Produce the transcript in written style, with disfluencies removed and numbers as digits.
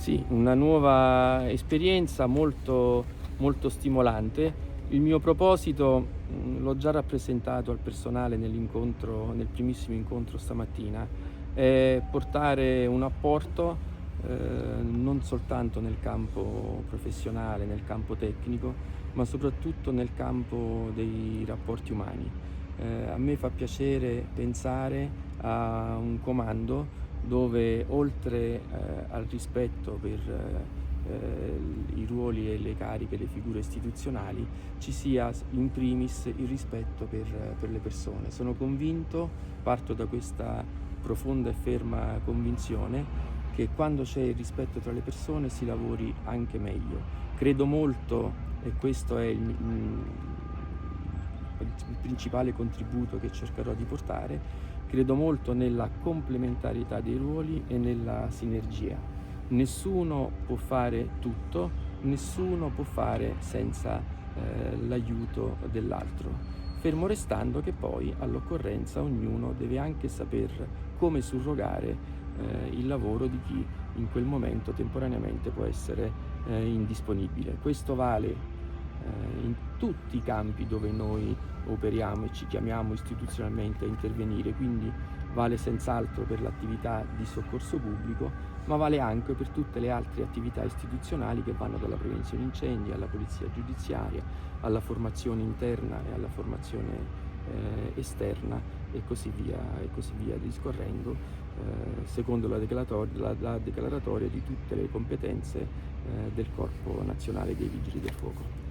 Sì, una nuova esperienza molto, molto stimolante. Il mio proposito, l'ho già rappresentato al personale nel primissimo incontro stamattina, è portare un apporto, non soltanto nel campo professionale, nel campo tecnico, ma soprattutto nel campo dei rapporti umani. A me fa piacere pensare a un comando dove oltre, al rispetto per, i ruoli e le cariche, le figure istituzionali, ci sia in primis il rispetto per le persone. Sono convinto, parto da questa profonda e ferma convinzione, che quando c'è il rispetto tra le persone si lavori anche meglio. Credo molto, e questo è il principale contributo che cercherò di portare, credo molto nella complementarietà dei ruoli e nella sinergia. Nessuno può fare tutto, nessuno può fare senza l'aiuto dell'altro, fermo restando che poi all'occorrenza ognuno deve anche saper come surrogare il lavoro di chi in quel momento temporaneamente può essere indisponibile. Questo vale in tutti i campi dove noi operiamo e ci chiamiamo istituzionalmente a intervenire, quindi vale senz'altro per l'attività di soccorso pubblico, ma vale anche per tutte le altre attività istituzionali che vanno dalla prevenzione incendi alla polizia giudiziaria, alla formazione interna e alla formazione esterna e così via discorrendo, secondo la declaratoria di tutte le competenze del Corpo Nazionale dei Vigili del Fuoco.